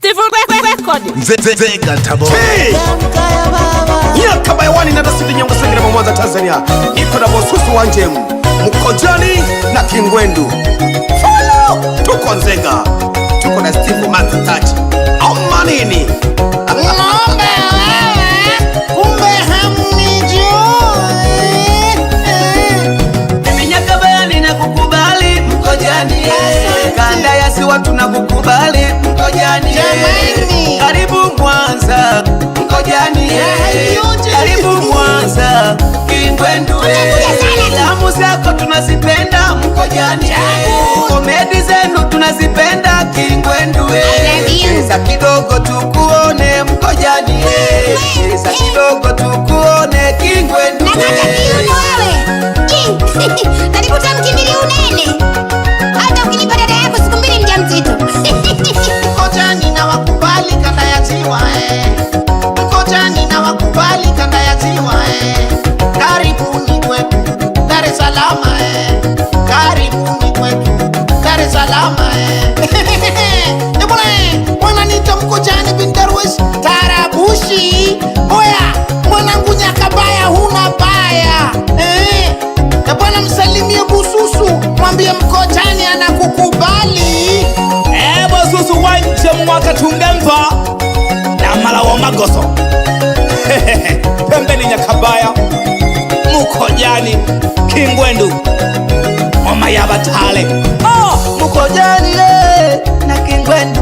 Steve Record. Zega tabo. Nyaka bayawani na dasidi nyonga sengere mwanza Tanzania. Niko na bosusu wanjemu Mkojani na Kingwendu. Follow. Tuko Nzega. Tuko na Steve Matatachi. Omanini. Ngombe wewe, kumbe hamnijui. Mimi Nyaka bayani na kukubali Mkojani. Kanda ya Ziwa tunakukubali Mkojani. Jamani. Karibu Mwanza Mkojani. Karibu Mwanza Kingwendu. Lamu zako tunazipenda Mkojani. Komedi zenu tunazipenda Kingwendu. Cheza kidogo tukuone Mkojani. Cheza kidogo tukuone Kingwendu. Nataka kiuno wewe. Karibu tamkimbilia unene. Hata ukinipa dada yako siku mbili mjamzito. Mkojani na wakubali kanda ya Ziwa. Mkojani na wakubali kanda ya Ziwa. Karibuni kwetu Dar es Salaam. Karibuni kwetu Dar es Salaam. Wananiita Mkojani bin Darwish Tarabushi. Oya, mwanangu Nyaka baya huna baya. Bwana msalimie Bususu, mwambie Mkojani anakukubali. Bosusu wanje mwaka tungemva. Na mala wa magoso. Pembeni Nyaka baya. Mkojani Kingwendu. Mama ya Batale. Mkojani na Kingwendu.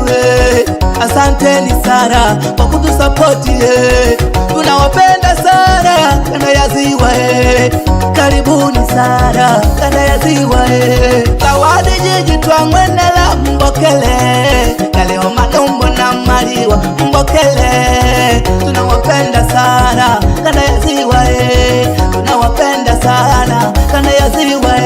Asanteni sana kwa kutusapoti. Tunawapenda sana kanda ya Ziwa. Karibuni sana kanda ya Ziwa. Zawadi jiji twangwenela Mbokele. Kaleo Madombo na Maliwa Mbokele. Tunawapenda sana kanda ya Ziwa. Tunawapenda sana kanda ya Ziwa.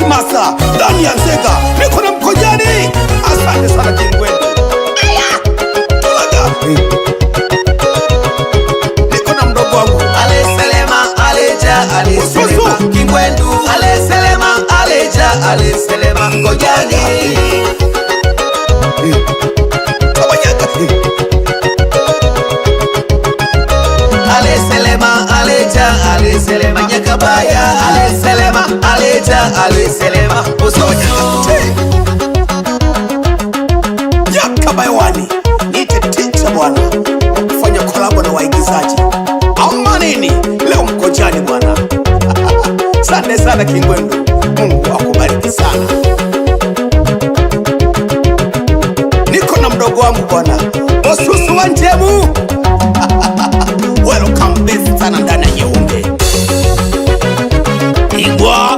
Masa, ndani ya Nzega, niko na Mkojani. Asante sana Kingwendu. Tulaga. Niko na mdogo wangu Aleselema, aleja, aleselema Kingwendu. Aleselema, aleja, aleselema Mkojani. Kabanyaka. Aleselema, aleja, aleselema Nyaka baya. Aleselema, aleja, aleselema Bususu. Nyaka bayawani. Nite ticha bwana. Kufanya kolabo na waigizaji. Amanini. Leo Mkojani bwana. Asante sana Kingwendu. Mungu akubariki sana. Niko na mdogo wangu bwana Bosusu wanjemu. Welcome best sana ndani ya Nyeunge. Igwa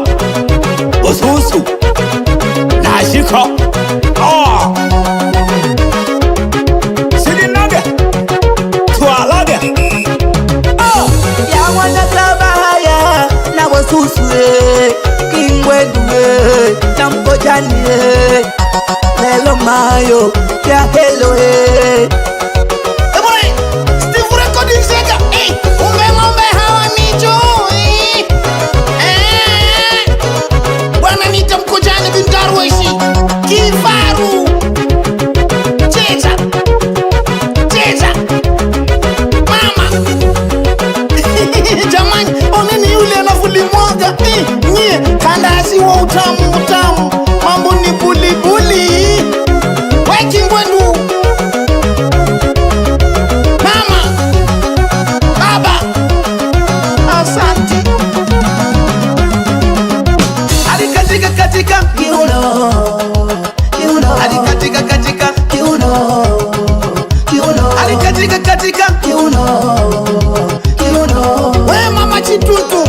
Bosusu Nashika. Silinage Tualage. Ya mwana kabaya na Bosusu. Kingwendu na Mkojani. Lelo mayo ya hello. Steve Record Nzega. Ngombe hawanijui. Bwana nita Mkojani bin Darwish Kifaru. Cheza. Cheza. Mama. Jamani, oneni yule anavulimwaga. Nye, kanda ya Ziwa utamu utamu. Mambo ni bulibuli. We Kingwendu. Mama. Baba. Asante. Alikatika katika kiuno. Alikatika katika kiuno. Alikatika katika kiuno. We mama Chitutu.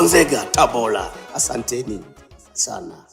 Nzega, Tabora. Asanteni sana.